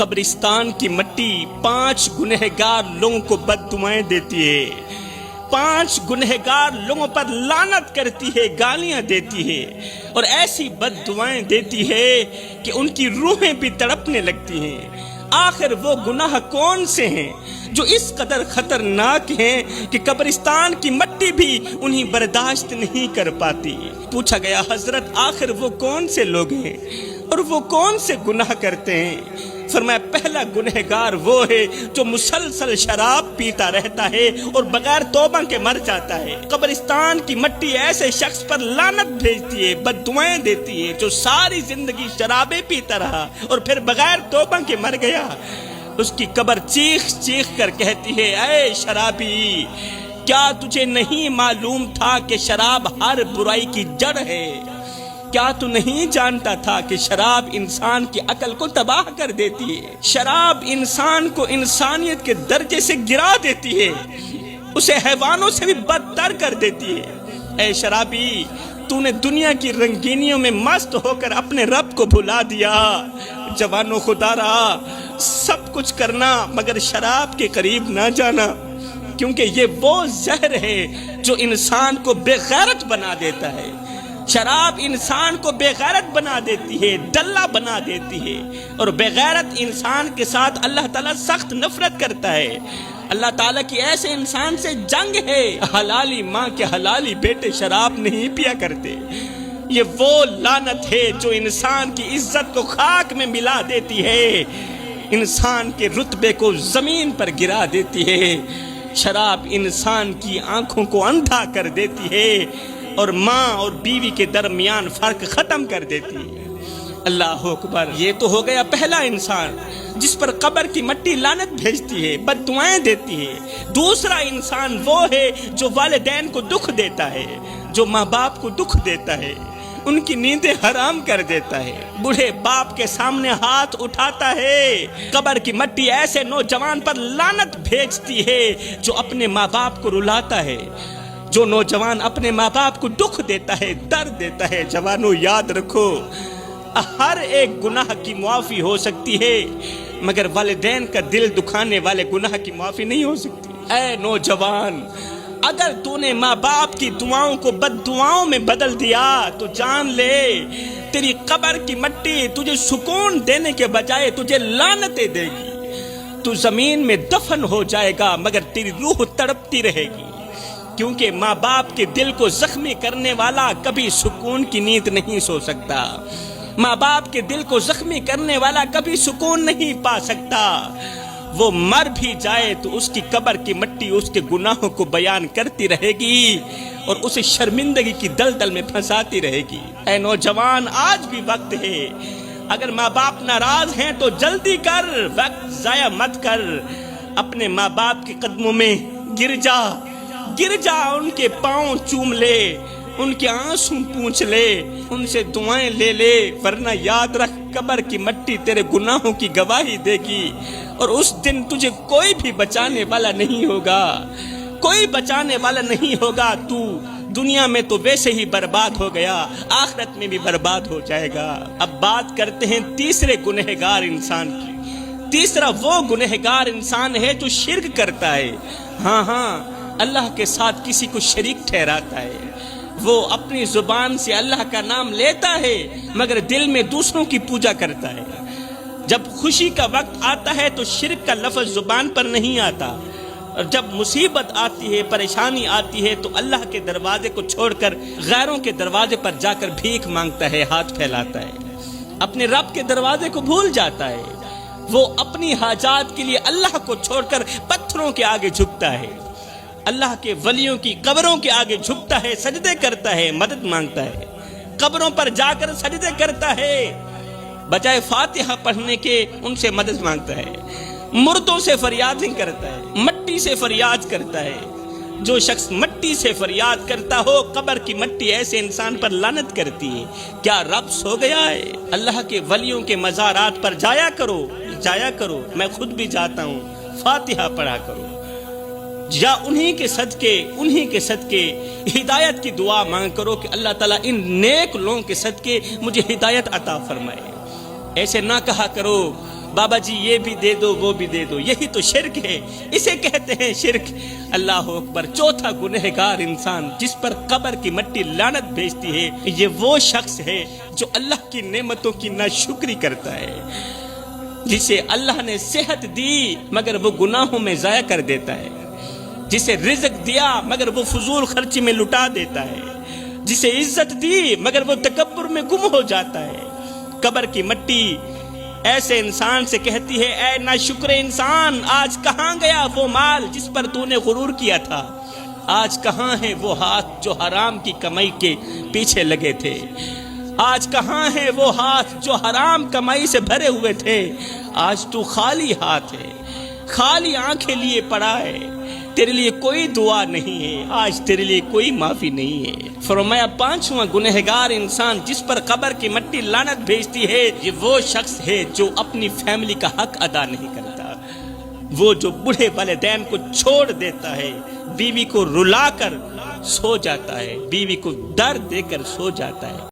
قبرستان کی مٹی 5 گنہگار لوگوں کو بد دعائیں دیتی ہے، 5 گنہگار لوگوں پر لعنت کرتی ہے، گالیاں دیتی ہے اور ایسی بد دعائیں دیتی ہے کہ ان کی روحیں بھی تڑپنے لگتی ہیں۔ آخر وہ گناہ کون سے ہیں جو اس قدر خطرناک ہیں کہ قبرستان کی مٹی بھی انہیں برداشت نہیں کر پاتی؟ پوچھا گیا حضرت آخر وہ کون سے لوگ ہیں اور وہ کون سے گناہ کرتے ہیں؟ فرمایا پہلا گنہگار وہ ہے جو مسلسل شراب پیتا رہتا ہے اور بغیر توبہ کے مر جاتا ہے۔ قبرستان کی مٹی ایسے شخص پر لعنت بھیجتی ہے، بد دعائیں دیتی ہے جو ساری زندگی شرابیں پیتا رہا اور پھر بغیر توبہ کے مر گیا۔ اس کی قبر چیخ چیخ کر کہتی ہے، اے شرابی، کیا تجھے نہیں معلوم تھا کہ شراب ہر برائی کی جڑ ہے؟ کیا تو نہیں جانتا تھا کہ شراب انسان کی عقل کو تباہ کر دیتی ہے؟ شراب انسان کو انسانیت کے درجے سے گرا دیتی ہے، اسے حیوانوں سے بھی بدتر کر دیتی ہے۔ اے شرابی، تو نے دنیا کی رنگینیوں میں مست ہو کر اپنے رب کو بھلا دیا۔ جوانو خدا رہا، سب کچھ کرنا مگر شراب کے قریب نہ جانا، کیونکہ یہ وہ زہر ہے جو انسان کو بے غیرت بنا دیتا ہے۔ شراب انسان کو بے غیرت بنا دیتی ہے، دلہ بنا دیتی ہے، اور بے غیرت انسان کے ساتھ اللہ تعالیٰ سخت نفرت کرتا ہے۔ اللہ تعالیٰ کی ایسے انسان سے جنگ ہے۔ حلالی ماں کے حلالی بیٹے شراب نہیں پیا کرتے۔ یہ وہ لعنت ہے جو انسان کی عزت کو خاک میں ملا دیتی ہے، انسان کے رتبے کو زمین پر گرا دیتی ہے۔ شراب انسان کی آنکھوں کو اندھا کر دیتی ہے اور ماں اور بیوی کے درمیان فرق ختم کر دیتی ہے۔ اللہ اکبر۔ یہ تو ہو گیا پہلا انسان جس پر قبر کی مٹی لعنت بھیجتی ہے، بد دعائیں دیتی ہے۔ دوسرا انسان وہ ہے جو والدین کو دکھ دیتا ہے، جو ماں باپ کو دکھ دیتا ہے، ان کی نیندیں حرام کر دیتا ہے، بوڑھے باپ کے سامنے ہاتھ اٹھاتا ہے۔ قبر کی مٹی ایسے نوجوان پر لعنت بھیجتی ہے جو اپنے ماں باپ کو رلاتا ہے، جو نوجوان اپنے ماں باپ کو دکھ دیتا ہے، درد دیتا ہے۔ جوانوں یاد رکھو، ہر ایک گناہ کی معافی ہو سکتی ہے مگر والدین کا دل دکھانے والے گناہ کی معافی نہیں ہو سکتی۔ اے نوجوان، اگر تو نے ماں باپ کی دعاؤں کو بد دعاؤں میں بدل دیا تو جان لے تیری قبر کی مٹی تجھے سکون دینے کے بجائے تجھے لعنتیں دے گی۔ تو زمین میں دفن ہو جائے گا مگر تیری روح تڑپتی رہے گی، کیونکہ ماں باپ کے دل کو زخمی کرنے والا کبھی سکون کی نیند نہیں سو سکتا۔ ماں باپ کے دل کو زخمی کرنے والا کبھی سکون نہیں پا سکتا۔ وہ مر بھی جائے تو اس کی قبر کی مٹی اس کے گناہوں کو بیان کرتی رہے گی اور اسے شرمندگی کی دلدل میں پھنساتی رہے گی۔ اے نوجوان، آج بھی وقت ہے، اگر ماں باپ ناراض ہیں تو جلدی کر، وقت ضائع مت کر، اپنے ماں باپ کے قدموں میں گر جا، ان کے پاؤں چوم لے، ان کے آنسو پونچھ لے، ان سے دعائیں لے لے، ورنہ یاد رکھ قبر کی مٹی تیرے گناہوں کی گواہی دے گی اور اس دن تجھے کوئی بھی بچانے والا نہیں ہوگا، کوئی بچانے والا نہیں ہوگا۔ تو دنیا میں تو ویسے ہی برباد ہو گیا، آخرت میں بھی برباد ہو جائے گا۔ اب بات کرتے ہیں تیسرے گنہگار انسان کی۔ تیسرا وہ گنہگار انسان ہے جو شرک کرتا ہے، ہاں اللہ کے ساتھ کسی کو شریک ٹھہراتا ہے۔ وہ اپنی زبان سے اللہ کا نام لیتا ہے مگر دل میں دوسروں کی پوجا کرتا ہے۔ جب خوشی کا وقت آتا ہے تو شرک کا لفظ زبان پر نہیں آتا، اور جب مصیبت آتی ہے، پریشانی آتی ہے تو اللہ کے دروازے کو چھوڑ کر غیروں کے دروازے پر جا کر بھیک مانگتا ہے، ہاتھ پھیلاتا ہے، اپنے رب کے دروازے کو بھول جاتا ہے۔ وہ اپنی حاجات کے لیے اللہ کو چھوڑ کر پتھروں کے آگے جھکتا ہے، اللہ کے ولیوں کی قبروں کے آگے جھکتا ہے، سجدے کرتا ہے، مدد مانگتا ہے، قبروں پر جا کر سجدے کرتا ہے، بجائے فاتحہ پڑھنے کے ان سے مدد مانگتا ہے، مردوں سے فریادیں کرتا ہے، مٹی سے فریاد کرتا ہے۔ جو شخص مٹی سے فریاد کرتا ہو، قبر کی مٹی ایسے انسان پر لعنت کرتی ہے۔ کیا رب سو گیا ہے؟ اللہ کے ولیوں کے مزارات پر جایا کرو، میں خود بھی جاتا ہوں، فاتحہ پڑھا کرو، یا انہی کے صدقے ہدایت کی دعا مانگ کرو کہ اللہ تعالیٰ ان نیک لوگوں کے صدقے مجھے ہدایت عطا فرمائے۔ ایسے نہ کہا کرو بابا جی یہ بھی دے دو وہ بھی دے دو، یہی تو شرک ہے، اسے کہتے ہیں شرک۔ اللہ اکبر۔ چوتھا گنہگار انسان جس پر قبر کی مٹی لعنت بھیجتی ہے، یہ وہ شخص ہے جو اللہ کی نعمتوں کی ناشکری کرتا ہے، جسے اللہ نے صحت دی مگر وہ گناہوں میں ضائع کر دیتا ہے، جسے رزق دیا مگر وہ فضول خرچی میں لٹا دیتا ہے، جسے عزت دی مگر وہ تکبر میں گم ہو جاتا ہے۔ قبر کی مٹی ایسے انسان سے کہتی ہے، اے ناشکر انسان، آج کہاں گیا وہ مال جس پر تو نے غرور کیا تھا؟ آج کہاں ہیں وہ ہاتھ جو حرام کی کمائی کے پیچھے لگے تھے؟ آج کہاں ہیں وہ ہاتھ جو حرام کمائی سے بھرے ہوئے تھے؟ آج تو خالی ہاتھ ہے، خالی آنکھیں لیے پڑا ہے، تیرے لیے کوئی دعا نہیں ہے، آج تیرے لیے کوئی معافی نہیں ہے۔ فرمایا پانچواں گنہگار انسان جس پر قبر کی مٹی لعنت بھیجتی ہے، یہ وہ شخص ہے جو اپنی فیملی کا حق ادا نہیں کرتا، وہ جو بوڑھے والدین کو چھوڑ دیتا ہے، بیوی کو رلا کر سو جاتا ہے، بیوی کو درد دے کر سو جاتا ہے۔